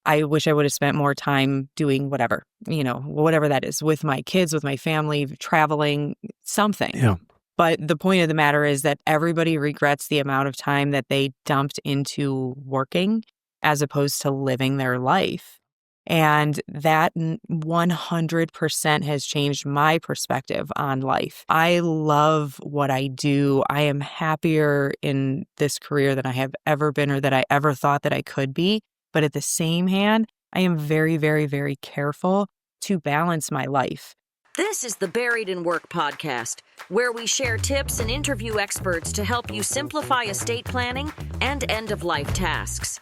I wish I would have spent more time doing whatever, whatever that is, with my kids, with my family, traveling, something. Yeah. But the point of the matter is that everybody regrets the amount of time that they dumped into working as opposed to living their life. And that 100% has changed my perspective on life. I love what I do. I am happier in this career than I have ever been or that I ever thought that I could be. But at the same hand, I am very, very, very careful to balance my life. This is the Buried in Work podcast, where we share tips and interview experts to help you simplify estate planning and end-of-life tasks.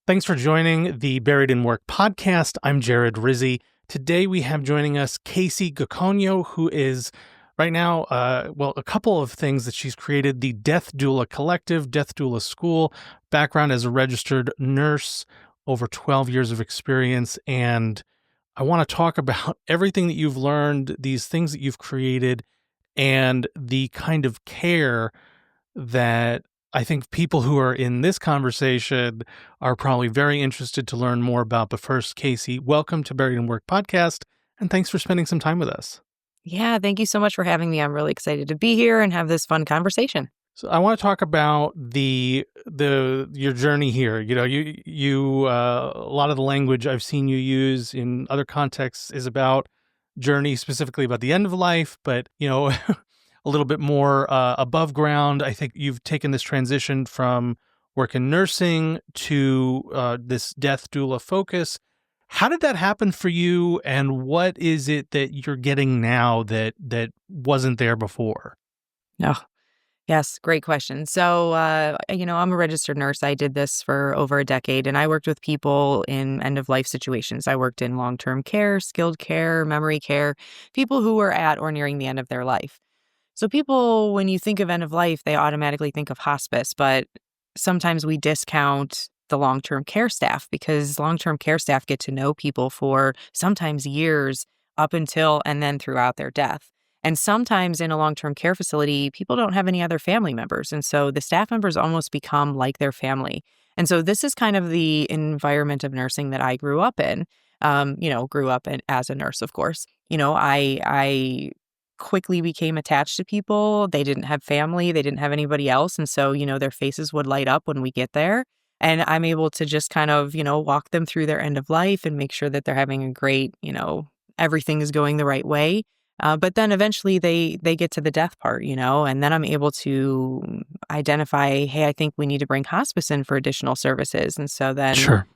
Thanks for joining the Buried in Work podcast. I'm Jared Rizzi. Today we have joining us Kacie Gikonyo, who is right now, a couple of things that she's created: the Death Doula Collective, Death Doula School, background as a registered nurse, over 12 years of experience. And I want to talk about everything that you've learned, these things that you've created, and the kind of care that I think people who are in this conversation are probably very interested to learn more about. But first, Kacie, welcome to Buried in Work podcast, and thanks for spending some time with us. Yeah, thank you so much for having me. I'm really excited to be here and have this fun conversation. So I want to talk about your journey here. You a lot of the language I've seen you use in other contexts is about journey, specifically about the end of life, but a little bit more above ground. I think you've taken this transition from work in nursing to this death doula focus. How did that happen for you, and what is it that you're getting now that wasn't there before? Oh, yes, great question. So, I'm a registered nurse. I did this for over a decade, and I worked with people in end-of-life situations. I worked in long-term care, skilled care, memory care, people who were at or nearing the end of their life. So people, when you think of end of life, they automatically think of hospice, but sometimes we discount the long-term care staff because long-term care staff get to know people for sometimes years up until and then throughout their death. And sometimes in a long-term care facility, people don't have any other family members. And so the staff members almost become like their family. And so this is kind of the environment of nursing that I grew up in, as a nurse, of course. I quickly became attached to people. They didn't have family. They didn't have anybody else. And so, their faces would light up when we get there. And I'm able to just kind of, walk them through their end of life and make sure that they're having a great, everything is going the right way. But then eventually they get to the death part, and then I'm able to identify, hey, I think we need to bring hospice in for additional services. And so then, Sure.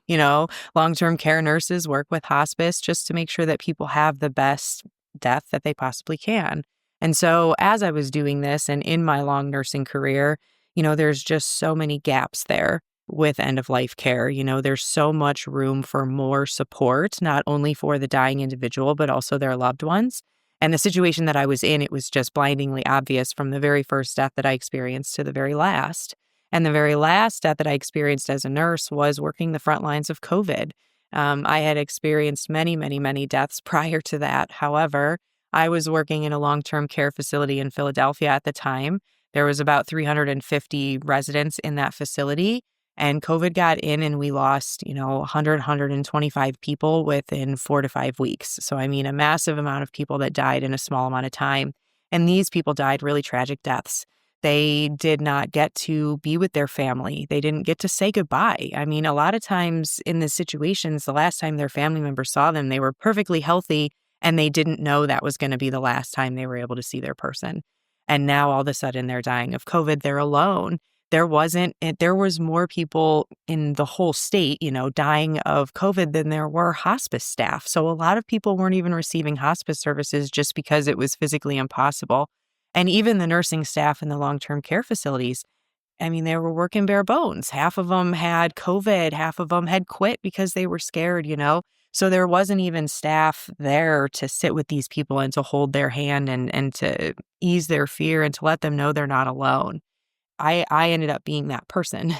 Long-term care nurses work with hospice just to make sure that people have the best death that they possibly can. And so as I was doing this and in my long nursing career, there's just so many gaps there with end-of-life care. There's so much room for more support, not only for the dying individual, but also their loved ones. And the situation that I was in, it was just blindingly obvious from the very first death that I experienced to the very last. And the very last death that I experienced as a nurse was working the front lines of COVID. I had experienced many, many, many deaths prior to that. However, I was working in a long-term care facility in Philadelphia at the time. There was about 350 residents in that facility, and COVID got in and we lost, 125 people within 4 to 5 weeks. So, a massive amount of people that died in a small amount of time. And these people died really tragic deaths. They did not get to be with their family. They didn't get to say goodbye. A lot of times in these situations, the last time their family members saw them, they were perfectly healthy and they didn't know that was going to be the last time they were able to see their person. And now all of a sudden they're dying of COVID. They're alone. There was more people in the whole state, dying of COVID than there were hospice staff. So a lot of people weren't even receiving hospice services just because it was physically impossible. And even the nursing staff in the long-term care facilities, they were working bare bones. Half of them had COVID, half of them had quit because they were scared, So there wasn't even staff there to sit with these people and to hold their hand and to ease their fear and to let them know they're not alone. I ended up being that person,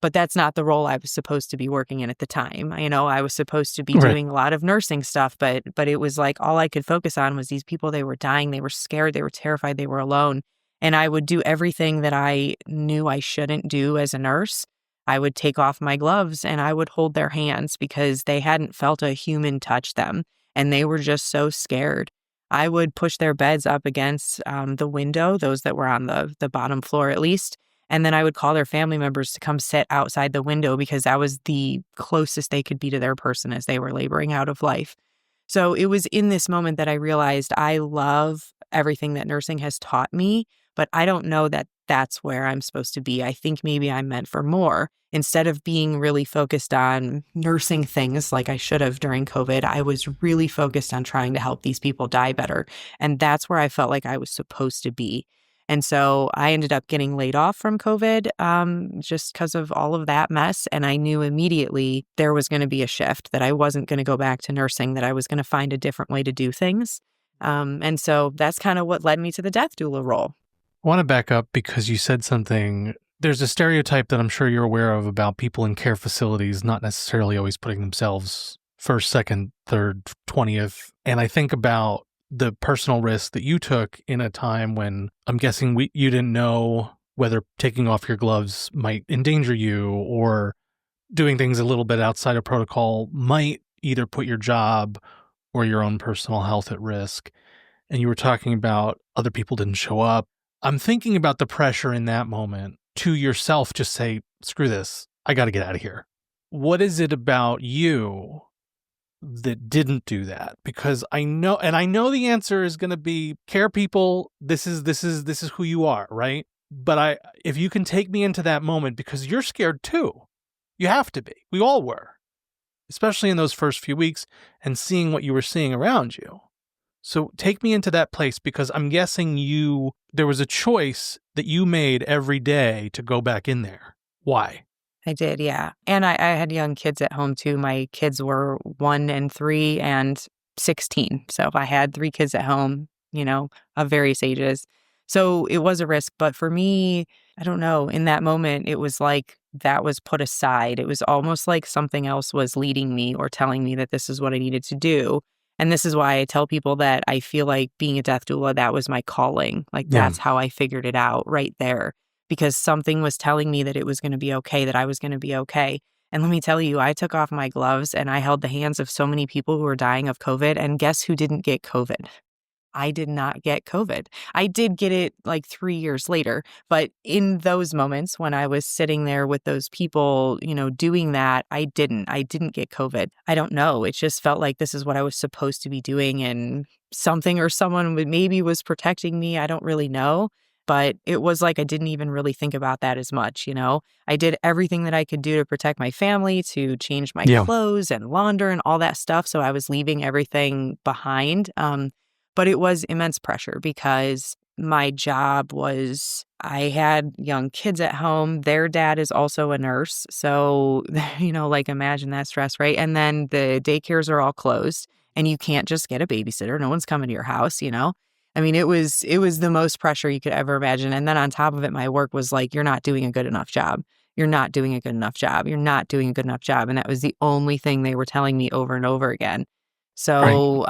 but that's not the role I was supposed to be working in at the time. I was supposed to be doing a lot of nursing stuff, but it was like all I could focus on was these people. They were dying. They were scared. They were terrified. They were alone. And I would do everything that I knew I shouldn't do as a nurse. I would take off my gloves and I would hold their hands because they hadn't felt a human touch them and they were just so scared. I would push their beds up against the window, those that were on the bottom floor at least. And then I would call their family members to come sit outside the window because that was the closest they could be to their person as they were laboring out of life. So it was in this moment that I realized I love everything that nursing has taught me, but I don't know that that's where I'm supposed to be. I think maybe I'm meant for more. Instead of being really focused on nursing things like I should have during COVID, I was really focused on trying to help these people die better. And that's where I felt like I was supposed to be. And so I ended up getting laid off from COVID just because of all of that mess. And I knew immediately there was going to be a shift, that I wasn't going to go back to nursing, that I was going to find a different way to do things. And so that's kind of what led me to the death doula role. I want to back up because you said something. There's a stereotype that I'm sure you're aware of about people in care facilities not necessarily always putting themselves first, second, third, 20th. And I think about the personal risk that you took in a time when I'm guessing you didn't know whether taking off your gloves might endanger you, or doing things a little bit outside of protocol might either put your job or your own personal health at risk. And you were talking about other people didn't show up. I'm thinking about the pressure in that moment to yourself, just say, screw this, I got to get out of here. What is it about you that didn't do that? Because I know the answer is going to be care people. This is who you are, right? But if you can take me into that moment, because you're scared too, you have to be. We all were, especially in those first few weeks and seeing what you were seeing around you. So take me into that place, because I'm guessing there was a choice that you made every day to go back in there. Why? I did, yeah. And I had young kids at home too. My kids were 1 and 3 and 16. So I had 3 kids at home, of various ages. So it was a risk. But for me, I don't know, in that moment, it was like that was put aside. It was almost like something else was leading me or telling me that this is what I needed to do. And this is why I tell people that I feel like being a death doula, that was my calling. Like that's how I figured it out right there. Because something was telling me that it was going to be okay, that I was going to be okay. And let me tell you, I took off my gloves and I held the hands of so many people who were dying of COVID. And guess who didn't get COVID? I did not get COVID. I did get it like 3 years later. But in those moments when I was sitting there with those people, doing that, I didn't get COVID. I don't know. It just felt like this is what I was supposed to be doing, and something or someone maybe was protecting me. I don't really know. But it was like I didn't even really think about that as much, I did everything that I could do to protect my family, to change my clothes and launder and all that stuff. So I was leaving everything behind. But it was immense pressure because my job was, I had young kids at home. Their dad is also a nurse. So, imagine that stress, right? And then the daycares are all closed and you can't just get a babysitter. No one's coming to your house, I mean, it was the most pressure you could ever imagine. And then on top of it, my work was like, you're not doing a good enough job. You're not doing a good enough job. You're not doing a good enough job. And that was the only thing they were telling me over and over again. So,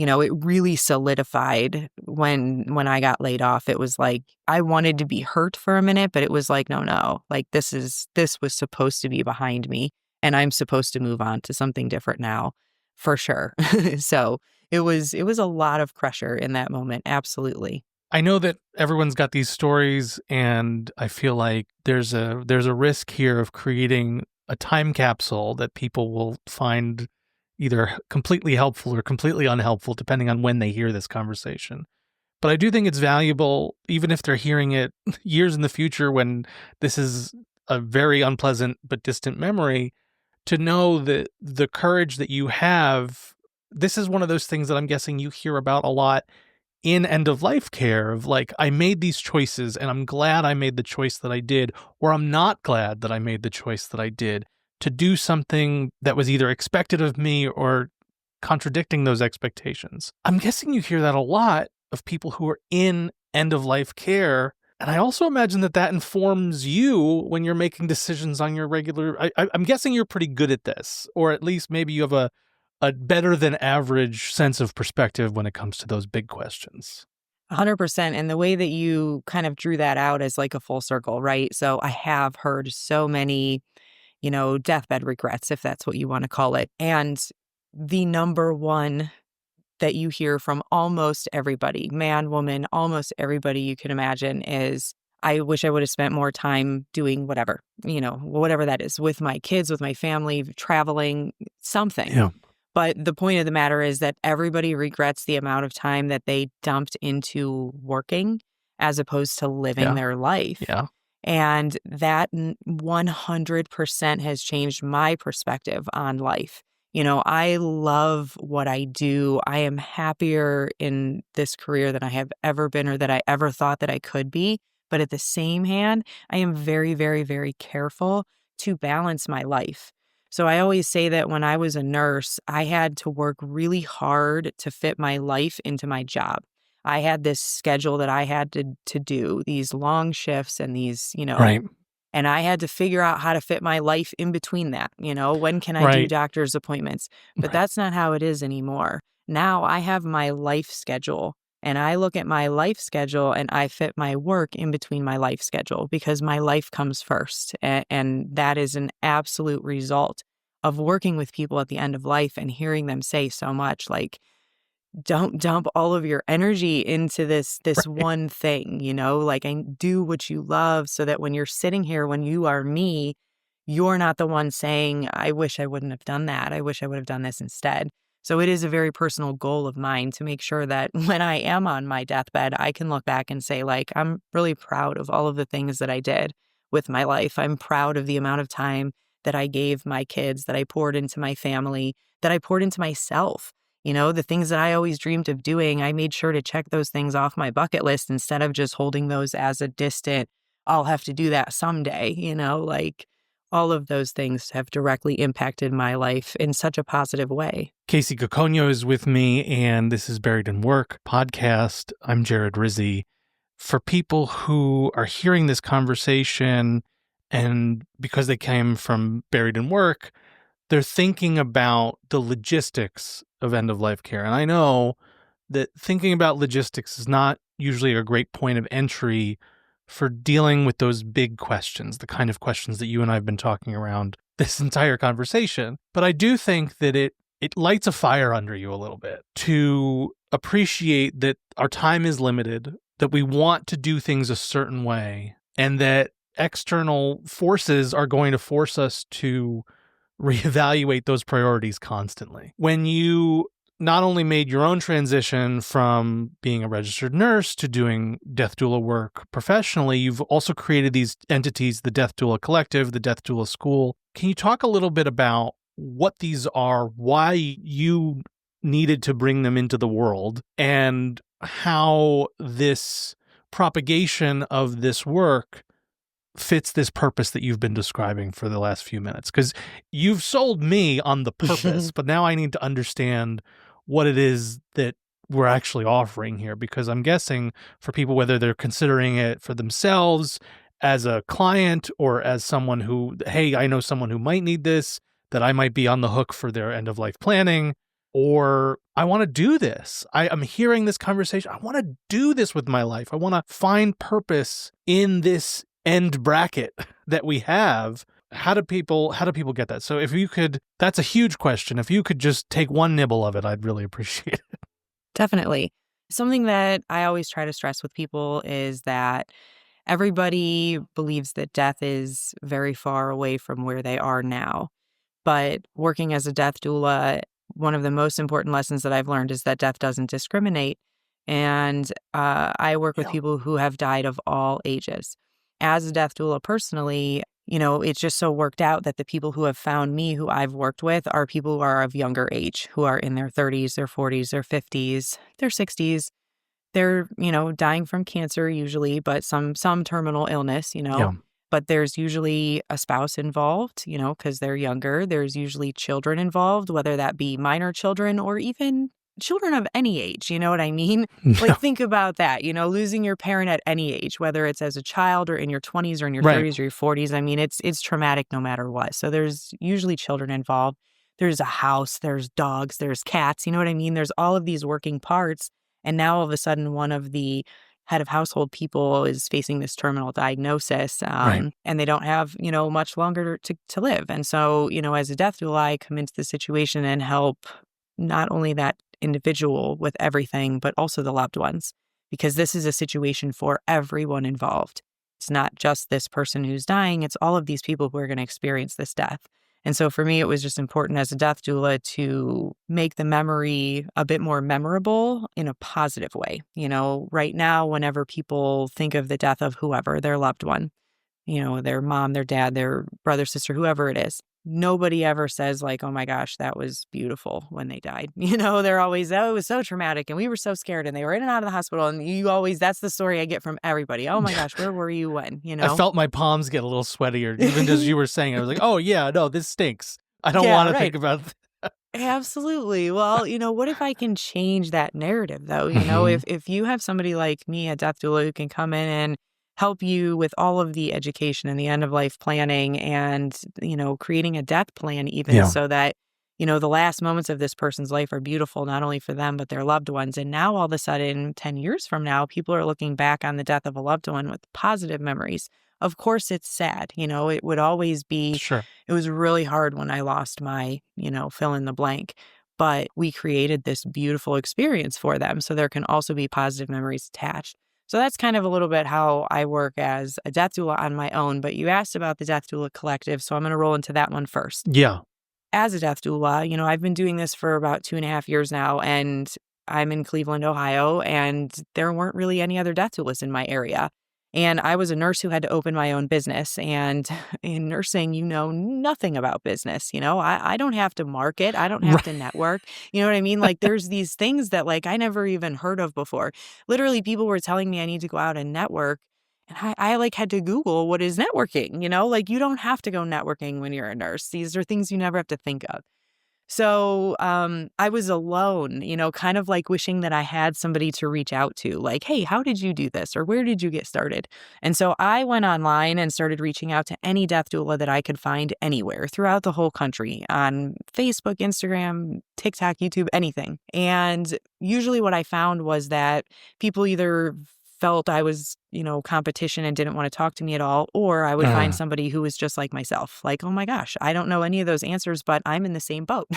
it really solidified when I got laid off. It was like, I wanted to be hurt for a minute, but it was like, no, like this was supposed to be behind me and I'm supposed to move on to something different now for sure. So it was a lot of pressure in that moment. Absolutely. I know that everyone's got these stories, and I feel like there's a risk here of creating a time capsule that people will find either completely helpful or completely unhelpful, depending on when they hear this conversation. But I do think it's valuable, even if they're hearing it years in the future when this is a very unpleasant but distant memory, to know that the courage that you have. This is one of those things that I'm guessing you hear about a lot in end-of-life care, of like, I made these choices and I'm glad I made the choice that I did, or I'm not glad that I made the choice that I did, to do something that was either expected of me or contradicting those expectations. I'm guessing you hear that a lot of people who are in end-of-life care. And I also imagine that informs you when you're making decisions on your regular. I'm guessing you're pretty good at this, or at least maybe you have a better than average sense of perspective when it comes to those big questions. 100%. And the way that you kind of drew that out is like a full circle, right? So I have heard so many, deathbed regrets, if that's what you want to call it. And the number one that you hear from almost everybody, man, woman, almost everybody you can imagine is, I wish I would have spent more time doing whatever, whatever that is, with my kids, with my family, traveling, something. Yeah. But the point of the matter is that everybody regrets the amount of time that they dumped into working as opposed to living their life. Yeah. And that 100% has changed my perspective on life. I love what I do. I am happier in this career than I have ever been or that I ever thought that I could be. But at the same hand, I am very, very, very careful to balance my life. So I always say that when I was a nurse, I had to work really hard to fit my life into my job. I had this schedule that I had to do, these long shifts and these, Right. and I had to figure out how to fit my life in between that. When can I do Right. doctor's appointments? But Right. that's not how it is anymore. Now I have my life schedule and I look at my life schedule and I fit my work in between my life schedule because my life comes first. And that is an absolute result of working with people at the end of life and hearing them say so much like, don't dump all of your energy into this Right. one thing, like and do what you love so that when you're sitting here, when you are me, you're not the one saying, I wish I wouldn't have done that. I wish I would have done this instead. So it is a very personal goal of mine to make sure that when I am on my deathbed, I can look back and say, like, I'm really proud of all of the things that I did with my life. I'm proud of the amount of time that I gave my kids, that I poured into my family, that I poured into myself. The things that I always dreamed of doing, I made sure to check those things off my bucket list instead of just holding those as a distant, I'll have to do that someday, like all of those things have directly impacted my life in such a positive way. Kacie Gikonyo is with me, and this is Buried in Work podcast. I'm Jared Rizzi. For people who are hearing this conversation and because they came from Buried in Work, they're thinking about the logistics of end-of-life care. And I know that thinking about logistics is not usually a great point of entry for dealing with those big questions, the kind of questions that you and I have been talking around this entire conversation. But I do think that it lights a fire under you a little bit to appreciate that our time is limited, that we want to do things a certain way, and that external forces are going to force us to reevaluate those priorities constantly. When you not only made your own transition from being a registered nurse to doing death doula work professionally, you've also created these entities, the Death Doula Collective, the Death Doula School. Can you talk a little bit about what these are, why you needed to bring them into the world, and how this propagation of this work fits this purpose that you've been describing for the last few minutes? Because you've sold me on the purpose, but now I need to understand what it is that we're actually offering here, because I'm guessing for people, whether they're considering it for themselves as a client or as someone who, hey, I know someone who might need this, that I might be on the hook for their end-of-life planning, or I want to do this. I'm hearing this conversation. I want to do this with my life. I want to find purpose in this end bracket that we have. How do people get that? So if you could, that's a huge question. If you could just take one nibble of it, I'd really appreciate it. Definitely. Something that I always try to stress with people is that everybody believes that death is very far away from where they are now. But working as a death doula, one of the most important lessons that I've learned is that death doesn't discriminate. And I work with people who have died of all ages. As a death doula personally, it's just so worked out that the people who have found me, who I've worked with, are people who are of younger age, who are in their 30s, their 40s, their 50s, their 60s. They're, dying from cancer usually, but some terminal illness, Yeah. But there's usually a spouse involved, because they're younger. There's usually children involved, whether that be minor children or even children of any age, you know what I mean? Like, think about that, losing your parent at any age, whether it's as a child or in your 20s or in your 30s or your 40s. I mean, it's traumatic no matter what. So there's usually children involved. There's a house, there's dogs, there's cats, you know what I mean? There's all of these working parts. And now all of a sudden, one of the head of household people is facing this terminal diagnosis, Right. and they don't have, much longer to live. And so, as a death doula, I come into the situation and help not only that individual with everything, but also the loved ones, because this is a situation for everyone involved. It's not just this person who's dying, it's all of these people who are going to experience this death. And so for me, it was just important as a death doula to make the memory a bit more memorable in a positive way. Right now, whenever people think of the death of whoever, their loved one, their mom, their dad, their brother, sister, whoever it is, nobody ever says like, oh my gosh, that was beautiful when they died. They're always, oh, it was so traumatic and we were so scared and they were in and out of the hospital. And that's the story I get from everybody. Oh my gosh, where were you when, I felt my palms get a little sweatier. Even as you were saying, I was like, oh yeah, no, this stinks. I don't want to think about Absolutely. Well, what if I can change that narrative though? If you have somebody like me, a death doula, who can come in and help you with all of the education and the end of life planning and, creating a death plan even so that, the last moments of this person's life are beautiful, not only for them, but their loved ones. And now all of a sudden, 10 years from now, people are looking back on the death of a loved one with positive memories. Of course, it's sad. It would always be, Sure. It was really hard when I lost my, fill in the blank. But we created this beautiful experience for them. So there can also be positive memories attached. So that's kind of a little bit how I work as a death doula on my own. But you asked about the Death Doula Collective, so I'm going to roll into that one first. Yeah. As a death doula, I've been doing this for about 2.5 years now, and I'm in Cleveland, Ohio, and there weren't really any other death doulas in my area. And I was a nurse who had to open my own business. And in nursing, nothing about business. I don't have to market. I don't have to network. You know what I mean? Like there's these things that like I never even heard of before. Literally, people were telling me I need to go out and network. And I like had to Google what is networking, like you don't have to go networking when you're a nurse. These are things you never have to think of. So I was alone, kind of like wishing that I had somebody to reach out to, like, hey, how did you do this? Or where did you get started? And so I went online and started reaching out to any death doula that I could find anywhere throughout the whole country on Facebook, Instagram, TikTok, YouTube, anything. And usually what I found was that people either felt I was, competition and didn't want to talk to me at all, or I would find somebody who was just like myself, like, oh my gosh, I don't know any of those answers, but I'm in the same boat.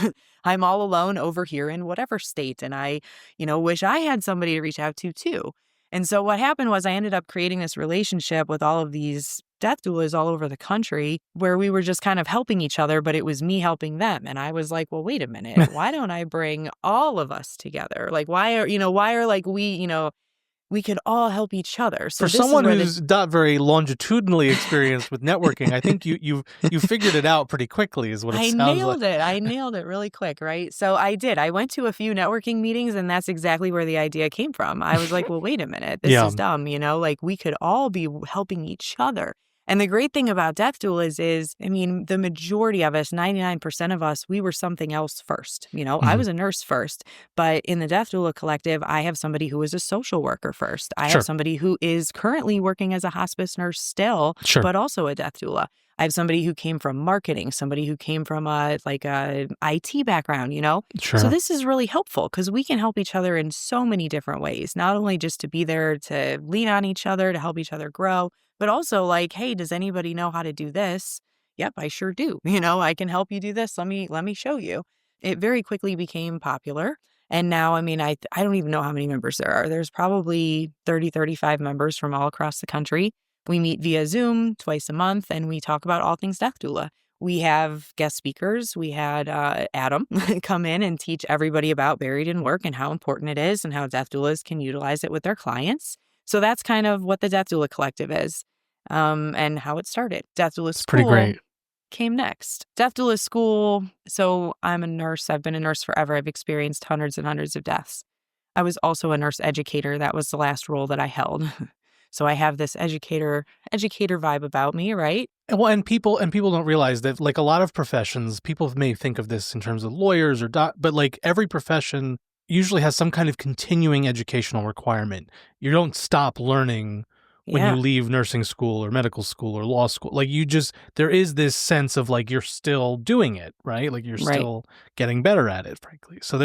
I'm all alone over here in whatever state, and I, wish I had somebody to reach out to too. And so what happened was I ended up creating this relationship with all of these death doulas all over the country where we were just kind of helping each other, but it was me helping them. And I was like, well, wait a minute, why don't I bring all of us together? Like, why are like we could all help each other. So for someone who's not very longitudinally experienced with networking, I think you figured it out pretty quickly is what it sounds like. I nailed it really quick, right? So I did. I went to a few networking meetings, and that's exactly where the idea came from. I was like, well, wait a minute. This is dumb, like we could all be helping each other. And the great thing about death doulas is, the majority of us, 99% of us, we were something else first. I was a nurse first, but in the Death Doula Collective, I have somebody who is a social worker first. I have somebody who is currently working as a hospice nurse still, but also a death doula. I have somebody who came from marketing, somebody who came from a IT background, So this is really helpful because we can help each other in so many different ways, not only just to be there to lean on each other, to help each other grow, but also like, hey, does anybody know how to do this? Yep, I sure do. I can help you do this. Let me show you. It very quickly became popular. And now, I don't even know how many members there are. There's probably 30, 35 members from all across the country. We meet via Zoom twice a month, and we talk about all things death doula. We have guest speakers. We had Adam come in and teach everybody about buried in work and how important it is and how death doulas can utilize it with their clients. So that's kind of what the Death Doula Collective is and how it started. Death Doula School pretty great. Came next. Death Doula School. So I'm a nurse. I've been a nurse forever. I've experienced hundreds and hundreds of deaths. I was also a nurse educator. That was the last role that I held. So I have this educator vibe about me, right? Well, and people don't realize that, like a lot of professions, people may think of this in terms of lawyers or but like every profession usually has some kind of continuing educational requirement. You don't stop learning when you Yeah. leave nursing school or medical school or law school. Like there is this sense of like you're still doing it, right? Like you're Right. still getting better at it, frankly. So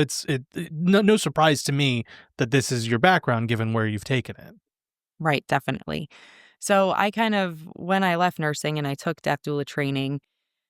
no surprise to me that this is your background given where you've taken it. Right, definitely. So I kind of, when I left nursing and I took death doula training,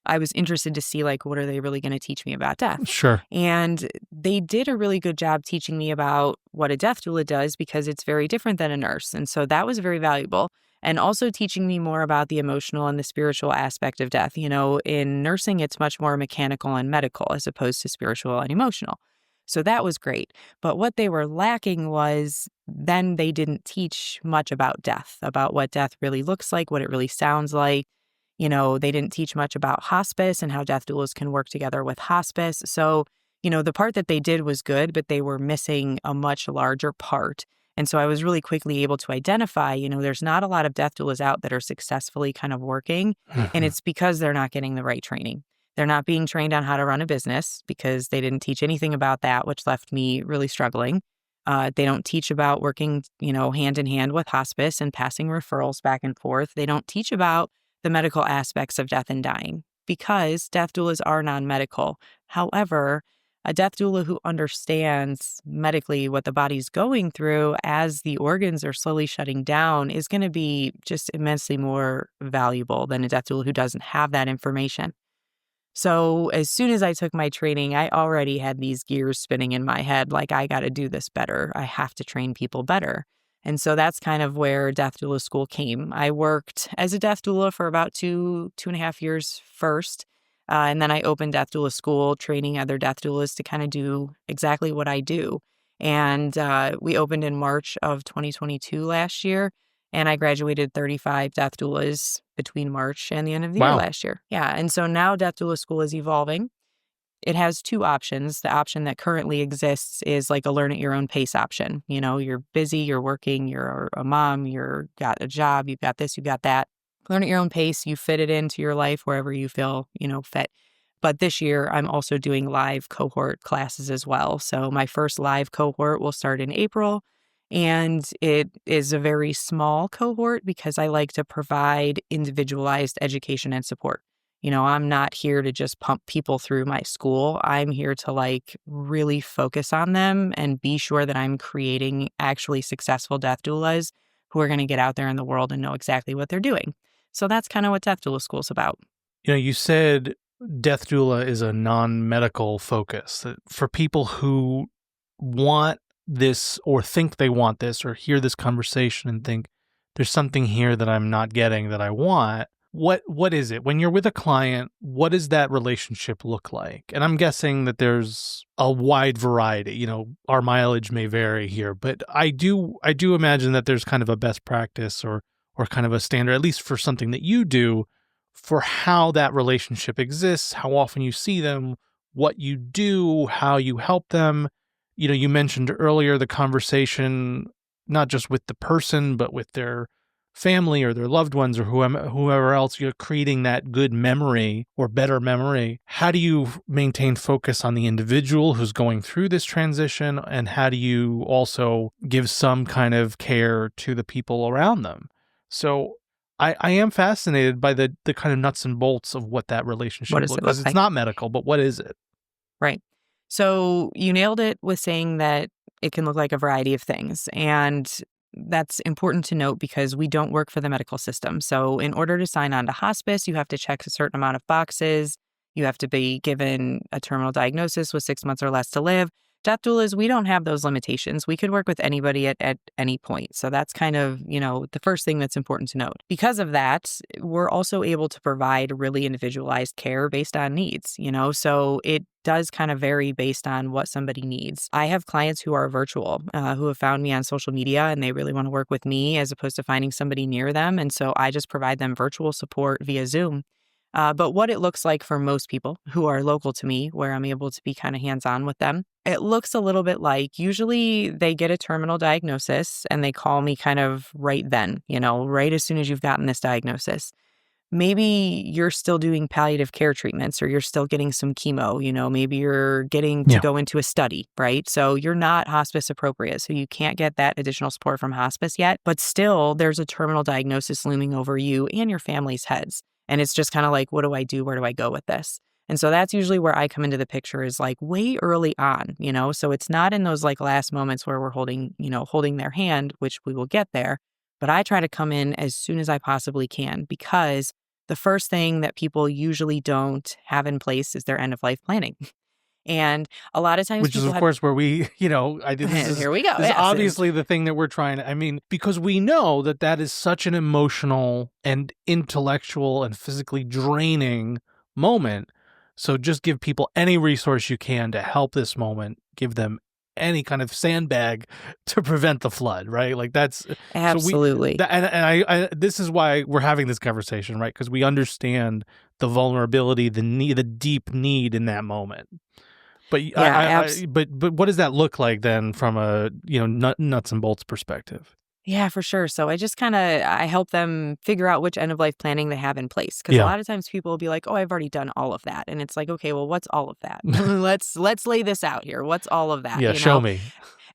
I was interested to see, like, what are they really going to teach me about death? Sure. And they did a really good job teaching me about what a death doula does because it's very different than a nurse. And so that was very valuable. And also teaching me more about the emotional and the spiritual aspect of death. You know, in nursing, it's much more mechanical and medical as opposed to spiritual and emotional. So that was great. But what they were lacking was then they didn't teach much about death, about what death really looks like, what it really sounds like. You know, they didn't teach much about hospice and how death doulas can work together with hospice. So, you know, the part that they did was good, but they were missing a much larger part. And so I was really quickly able to identify, you know, there's not a lot of death doulas out that are successfully kind of working. And it's because they're not getting the right training. They're not being trained on how to run a business because they didn't teach anything about that, which left me really struggling. They don't teach about working, you know, hand in hand with hospice and passing referrals back and forth. They don't teach about the medical aspects of death and dying because death doulas are non-medical. However, a death doula who understands medically what the body's going through as the organs are slowly shutting down is going to be just immensely more valuable than a death doula who doesn't have that information. So as soon as I took my training, I already had these gears spinning in my head, like, I got to do this better. I have to train people better. And so that's kind of where death doula school came. I worked as a death doula for about 2.5 years first. And then I opened death doula school, training other death doulas to kind of do exactly what I do. And we opened in March of 2022 last year. And I graduated 35 death doulas between March and the end of the year Wow. last year. Yeah. And so now death doula school is evolving. It has two options. The option that currently exists is like a learn at your own pace option. You know, you're busy, you're working, you're a mom, you're got a job, you've got this, you've got that. Learn at your own pace. You fit it into your life wherever you feel, you know, fit. But this year, I'm also doing live cohort classes as well. So my first live cohort will start in April. And it is a very small cohort because I like to provide individualized education and support. You know, I'm not here to just pump people through my school. I'm here to like really focus on them and be sure that I'm creating actually successful death doulas who are going to get out there in the world and know exactly what they're doing. So that's kind of what death doula school is about. You know, you said death doula is a non-medical focus. That for people who want this or think they want this or hear this conversation and think there's something here that I'm not getting that I want, what is it? When you're with a client, what does that relationship look like? And I'm guessing that there's a wide variety. You know, our mileage may vary here, but I do imagine that there's kind of a best practice or kind of a standard, at least for something that you do, for how that relationship exists, how often you see them, what you do, how you help them. You know, you mentioned earlier the conversation, not just with the person, but with their family or their loved ones or whoever else. You're creating that good memory or better memory. How do you maintain focus on the individual who's going through this transition? And how do you also give some kind of care to the people around them? So I am fascinated by the kind of nuts and bolts of what that relationship What does looks it like. look Because it's like? not medical, but what is it? Right. So you nailed it with saying that it can look like a variety of things. And that's important to note because we don't work for the medical system. So in order to sign on to hospice, you have to check a certain amount of boxes. You have to be given a terminal diagnosis with 6 months or less to live. Death doulas, we don't have those limitations. We could work with anybody at any point. So that's kind of, you know, the first thing that's important to note. Because of that, we're also able to provide really individualized care based on needs, you know, so it does kind of vary based on what somebody needs. I have clients who are virtual, who have found me on social media and they really want to work with me as opposed to finding somebody near them. And so I just provide them virtual support via Zoom. But what it looks like for most people who are local to me, where I'm able to be kind of hands-on with them, it looks a little bit like usually they get a terminal diagnosis and they call me kind of right then, you know, right as soon as you've gotten this diagnosis. maybe you're still doing palliative care treatments or you're still getting some chemo, maybe you're getting to Yeah. go into a study, right? So you're not hospice appropriate. So you can't get that additional support from hospice yet, but still there's a terminal diagnosis looming over you and your family's heads. And it's just kind of like, what do I do? Where do I go with this? And so that's usually where I come into the picture is like way early on, so it's not in those like last moments where we're holding their hand, which we will get there. But I try to come in as soon as I possibly can because the first thing that people usually don't have in place is their end of life planning. And a lot of times Which is, of course, where we, I did this. Here we go. This is Yes. obviously the thing that we're trying to, because we know that is such an emotional and intellectual and physically draining moment. So just give people any resource you can to help this moment, give them any kind of sandbag to prevent the flood, right? Like that's absolutely. So I this is why we're having this conversation, right? Because we understand the vulnerability, the need, the deep need in that moment. But but what does that look like then from a nuts and bolts perspective? Yeah, for sure. So I just I help them figure out which end of life planning they have in place. Because a lot of times people will be like, oh, I've already done all of that. And it's like, okay, well, what's all of that? Let's lay this out here. What's all of that? Yeah, show me.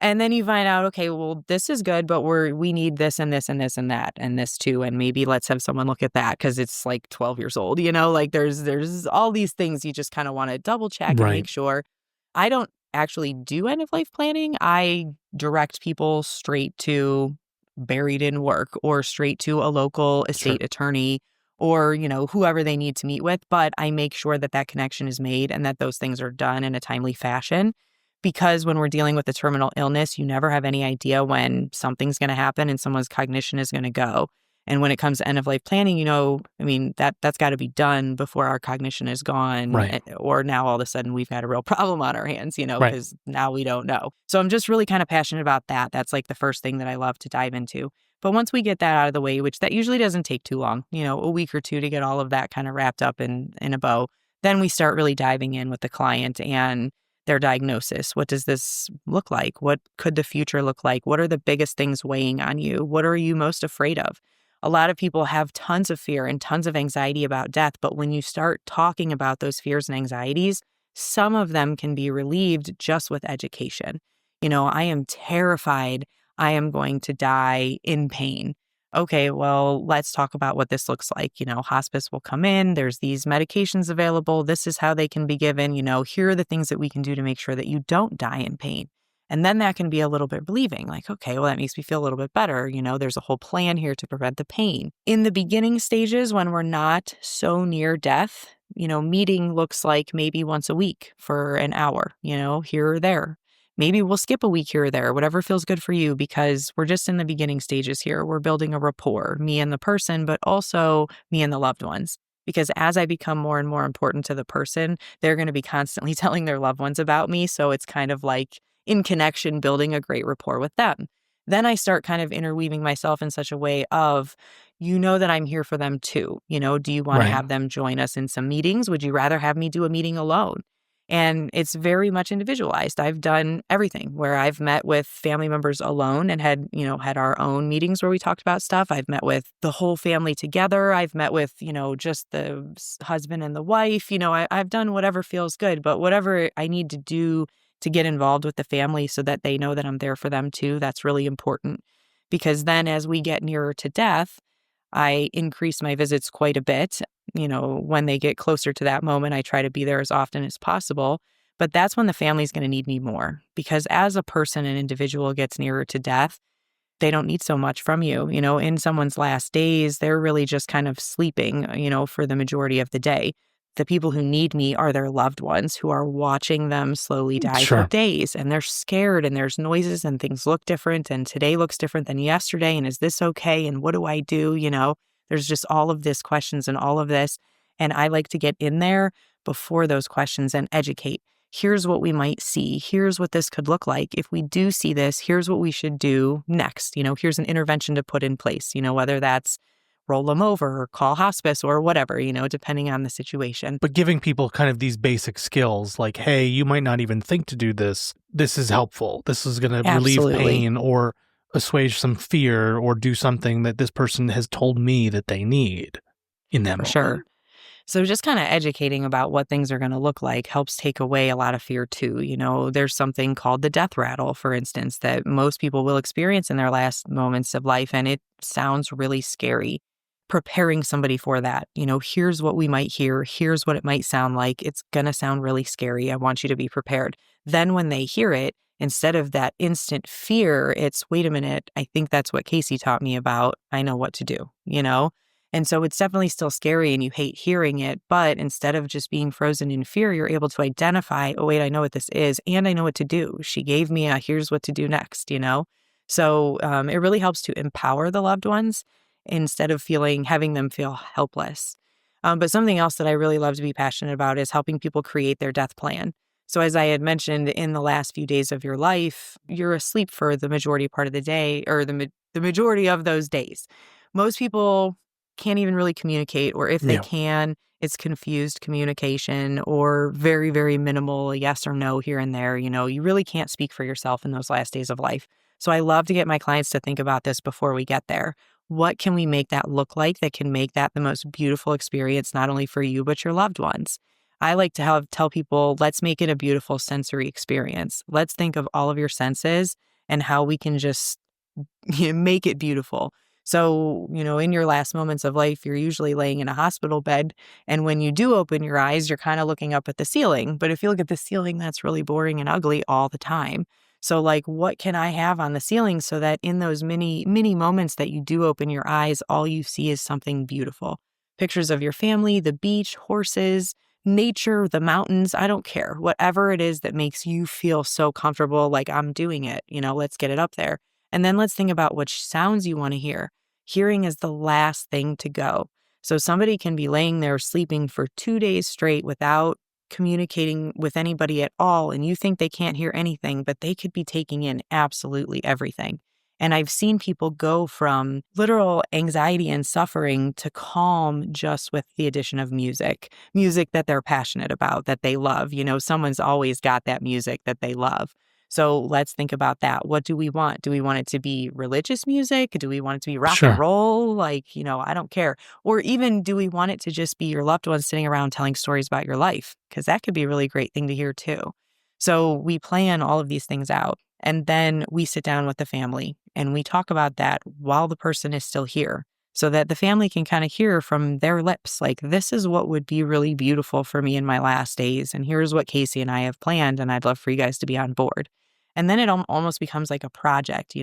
And then you find out, okay, well, this is good, but we need this and this and this and that and this too. And maybe let's have someone look at that because it's like 12 years old, like there's all these things you just kind of want to double check and make sure. I don't actually do end of life planning. I direct people straight to buried in work or straight to a local estate attorney or, whoever they need to meet with. But I make sure that that connection is made and that those things are done in a timely fashion. Because when we're dealing with a terminal illness, you never have any idea when something's going to happen and someone's cognition is going to go. And when it comes to end of life planning, that's got to be done before our cognition is gone. Right. Or now all of a sudden we've got a real problem on our hands, because now we don't know. So I'm just really kind of passionate about that. That's like the first thing that I love to dive into. But once we get that out of the way, which that usually doesn't take too long, a week or two to get all of that kind of wrapped up in a bow, then we start really diving in with the client and their diagnosis. What does this look like? What could the future look like? What are the biggest things weighing on you? What are you most afraid of? A lot of people have tons of fear and tons of anxiety about death, but when you start talking about those fears and anxieties, some of them can be relieved just with education. I am terrified I am going to die in pain. Okay, well, let's talk about what this looks like. Hospice will come in, there's these medications available, this is how they can be given, here are the things that we can do to make sure that you don't die in pain. And then that can be a little bit relieving, like, okay, well, that makes me feel a little bit better. There's a whole plan here to prevent the pain. In the beginning stages, when we're not so near death, meeting looks like maybe once a week for an hour, here or there. Maybe we'll skip a week here or there, whatever feels good for you, because we're just in the beginning stages here. We're building a rapport, me and the person, but also me and the loved ones. Because as I become more and more important to the person, they're going to be constantly telling their loved ones about me. So it's kind of like in connection, building a great rapport with them. Then I start kind of interweaving myself in such a way of, that I'm here for them too. Do you want to have them join us in some meetings? Would you rather have me do a meeting alone? And it's very much individualized. I've done everything where I've met with family members alone and had our own meetings where we talked about stuff. I've met with the whole family together. I've met with, just the husband and the wife. I've done whatever feels good, but whatever I need to do to get involved with the family so that they know that I'm there for them too, that's really important. Because then as we get nearer to death, I increase my visits quite a bit. When they get closer to that moment, I try to be there as often as possible. But that's when the family's going to need me more. Because as a person, an individual gets nearer to death, they don't need so much from you. In someone's last days, they're really just kind of sleeping, for the majority of the day. The people who need me are their loved ones who are watching them slowly die for days. And they're scared and there's noises and things look different. And today looks different than yesterday. And is this okay? And what do I do? There's just all of this questions and all of this. And I like to get in there before those questions and educate. Here's what we might see. Here's what this could look like. If we do see this, here's what we should do next. Here's an intervention to put in place, whether that's roll them over or call hospice or whatever, depending on the situation. But giving people kind of these basic skills like, hey, you might not even think to do this. This is helpful. This is going to relieve pain or assuage some fear or do something that this person has told me that they need. in that For moment. sure. So just kind of educating about what things are going to look like helps take away a lot of fear too. There's something called the death rattle, for instance, that most people will experience in their last moments of life, and it sounds really scary. Preparing somebody for that, here's what we might hear, here's what it might sound like. It's going to sound really scary. I want you to be prepared. Then when they hear it, instead of that instant fear, it's, wait a minute, I think that's what Kacie taught me about. I know what to do. And so it's definitely still scary and you hate hearing it, but instead of just being frozen in fear, you're able to identify, oh, wait, I know what this is and I know what to do. She gave me a here's what to do next. So it really helps to empower the loved ones instead of having them feel helpless. But something else that I really love to be passionate about is helping people create their death plan. So as I had mentioned, in the last few days of your life, you're asleep for the majority part of the day, or the majority of those days. Most people can't even really communicate, or if they Yeah. can, it's confused communication or very, very minimal yes or no here and there. You really can't speak for yourself in those last days of life. So I love to get my clients to think about this before we get there. What can we make that look like that can make that the most beautiful experience, not only for you, but your loved ones? I like to tell people, let's make it a beautiful sensory experience. Let's think of all of your senses and how we can just make it beautiful. So, in your last moments of life, you're usually laying in a hospital bed. And when you do open your eyes, you're kind of looking up at the ceiling. But if you look at the ceiling, that's really boring and ugly all the time. So, what can I have on the ceiling so that in those many, many moments that you do open your eyes, all you see is something beautiful? Pictures of your family, the beach, horses, nature, the mountains, I don't care. Whatever it is that makes you feel so comfortable, like I'm doing it, let's get it up there. And then let's think about which sounds you want to hear. Hearing is the last thing to go. So somebody can be laying there sleeping for 2 days straight without communicating with anybody at all, and you think they can't hear anything, but they could be taking in absolutely everything. And I've seen people go from literal anxiety and suffering to calm just with the addition of music that they're passionate about, that they love. Someone's always got that music that they love. So let's think about that. What do we want? Do we want it to be religious music? Do we want it to be rock and Sure. roll? I don't care. Or even do we want it to just be your loved ones sitting around telling stories about your life? Because that could be a really great thing to hear too. So we plan all of these things out. And then we sit down with the family and we talk about that while the person is still here, so that the family can kind of hear from their lips, like, this is what would be really beautiful for me in my last days. And here's what Kacie and I have planned. And I'd love for you guys to be on board. And then it almost becomes like a project,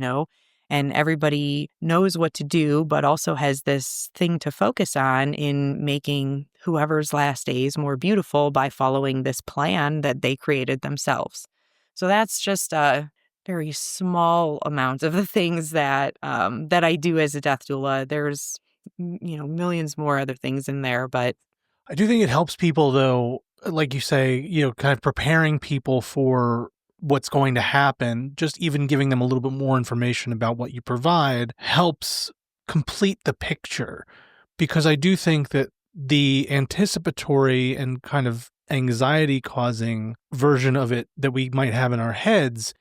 and everybody knows what to do, but also has this thing to focus on in making whoever's last days more beautiful by following this plan that they created themselves. So that's just a very small amount of the things that I do as a death doula. There's, millions more other things in there, but I do think it helps people, though, like you say, kind of preparing people for what's going to happen. Just even giving them a little bit more information about what you provide helps complete the picture. Because I do think that the anticipatory and kind of anxiety-causing version of it that we might have in our heads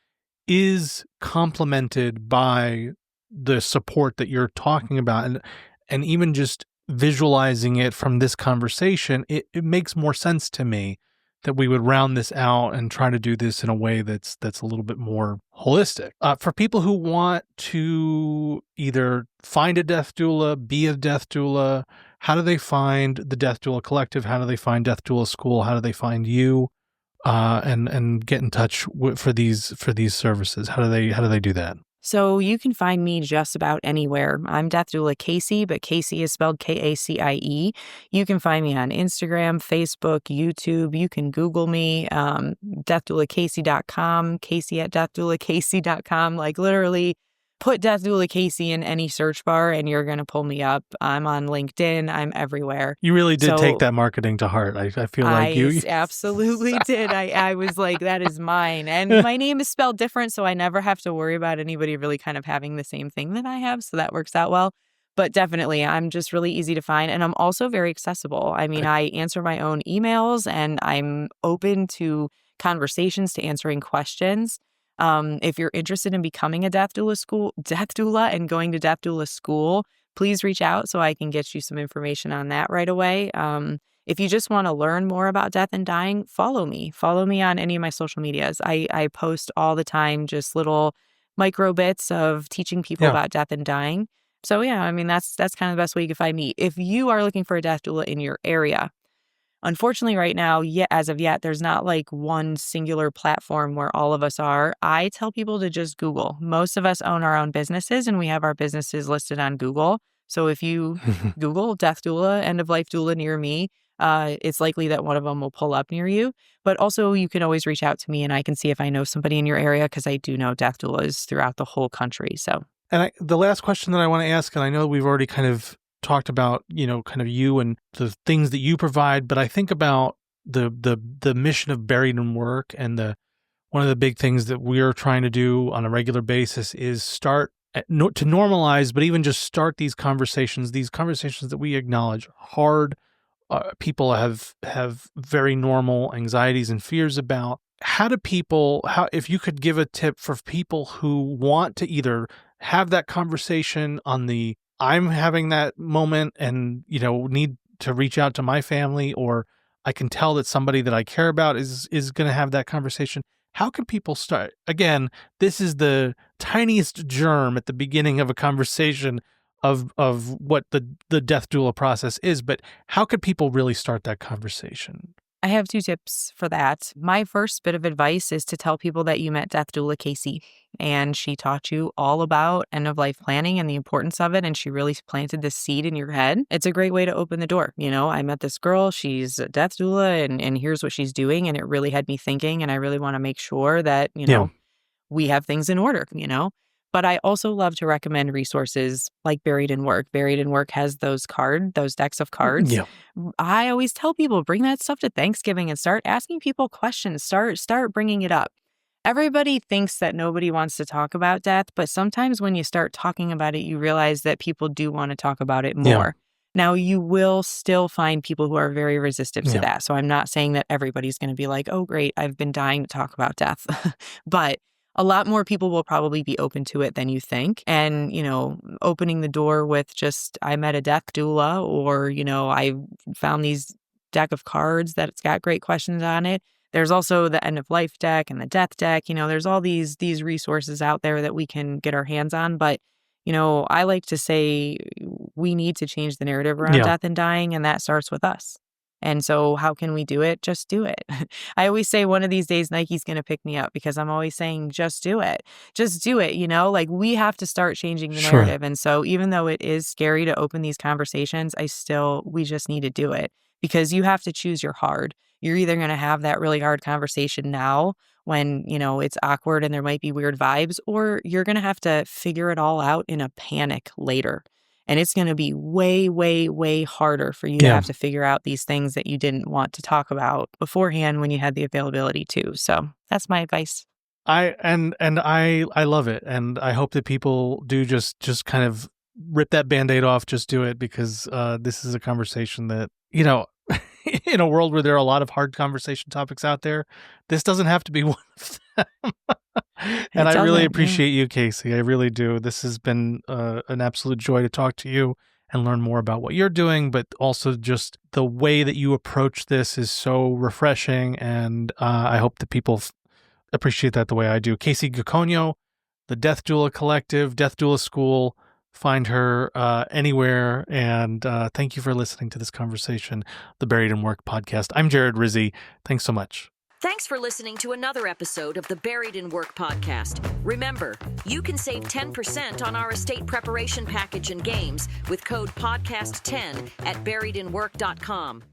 is complemented by the support that you're talking about. And even just visualizing it from this conversation, it makes more sense to me that we would round this out and try to do this in a way that's a little bit more holistic. For people who want to either find a death doula, be a death doula, how do they find the Death Doula Collective? How do they find Death Doula School? How do they find you? And get in touch for these services? How do they do that? So you can find me just about anywhere. I'm Death Doula Kacie, but Kacie is spelled Kacie. You can find me on Instagram, Facebook, YouTube. You can Google me, deathdoulakacie.com, Kacie@deathdoulakacie.com. Literally put Death Doula Kacie in any search bar and you're going to pull me up. I'm on LinkedIn. I'm everywhere. You really did take that marketing to heart. I feel like you absolutely did. I was like, that is mine. And my name is spelled different, so I never have to worry about anybody really kind of having the same thing that I have. So that works out well. But definitely, I'm just really easy to find. And I'm also very accessible. I mean, I answer my own emails and I'm open to conversations, to answering questions. If you're interested in becoming a death doula and going to death doula school, please reach out so I can get you some information on that right away. If you just want to learn more about death and dying, follow me. Follow me on any of my social medias. I post all the time just little micro bits of teaching people about death and dying. So yeah, I mean, that's kind of the best way you can find me. If you are looking for a death doula in your area, unfortunately right now, as of yet, there's not like one singular platform where all of us are. I tell people to just Google. Most of us own our own businesses and we have our businesses listed on Google. So if you Google death doula, end of life doula near me, it's likely that one of them will pull up near you. But also you can always reach out to me and I can see if I know somebody in your area, because I do know death doulas throughout the whole country. So. And the last question that I want to ask, and I know we've already kind of talked about, kind of you and the things that you provide, but I think about the mission of Buried in Work, and one of the big things that we're trying to do on a regular basis is start to normalize, but even just start these conversations that we acknowledge hard. People have very normal anxieties and fears about. If you could give a tip for people who want to either have that conversation on the I'm having that moment and, need to reach out to my family, or I can tell that somebody that I care about is going to have that conversation. How can people start? Again, this is the tiniest germ at the beginning of a conversation of what the death doula process is, but how could people really start that conversation? I have 2 tips for that. My first bit of advice is to tell people that you met death doula Kacie, and she taught you all about end-of-life planning and the importance of it, and she really planted this seed in your head. It's a great way to open the door. I met this girl, she's a death doula, and here's what she's doing, and it really had me thinking, and I really want to make sure that, we have things in order, But I also love to recommend resources like Buried in Work. Buried in Work has those decks of cards. Yeah. I always tell people, bring that stuff to Thanksgiving and start asking people questions. Start bringing it up. Everybody thinks that nobody wants to talk about death, but sometimes when you start talking about it, you realize that people do want to talk about it more. Yeah. Now, you will still find people who are very resistant to that. So I'm not saying that everybody's going to be like, oh, great, I've been dying to talk about death. But a lot more people will probably be open to it than you think. And, opening the door with just, I met a death doula, or, I found these deck of cards that it's got great questions on it. There's also the end of life deck and the death deck. There's all these resources out there that we can get our hands on. But, I like to say we need to change the narrative around death and dying, and that starts with us. And so how can we do it? Just do it. I always say one of these days Nike's going to pick me up, because I'm always saying, just do it. Just do it. Like we have to start changing the narrative. And so even though it is scary to open these conversations, we just need to do it, because you have to choose your hard. You're either going to have that really hard conversation now when, it's awkward and there might be weird vibes, or you're going to have to figure it all out in a panic later. And it's going to be way, way, way harder for you to have to figure out these things that you didn't want to talk about beforehand when you had the availability to. So that's my advice. I love it. And I hope that people do just kind of rip that Band-Aid off, just do it, because this is a conversation that, in a world where there are a lot of hard conversation topics out there, this doesn't have to be one of them. And I really appreciate you, Kacie. I really do. This has been an absolute joy to talk to you and learn more about what you're doing, but also just the way that you approach this is so refreshing. And I hope that people appreciate that the way I do. Kacie Gikonyo, the Death Doula Collective, Death Doula School. Find her anywhere. And thank you for listening to this conversation, the Buried in Work podcast. I'm Jared Rizzi. Thanks so much. Thanks for listening to another episode of the Buried in Work podcast. Remember, you can save 10% on our estate preparation package and games with code podcast10 at buriedinwork.com.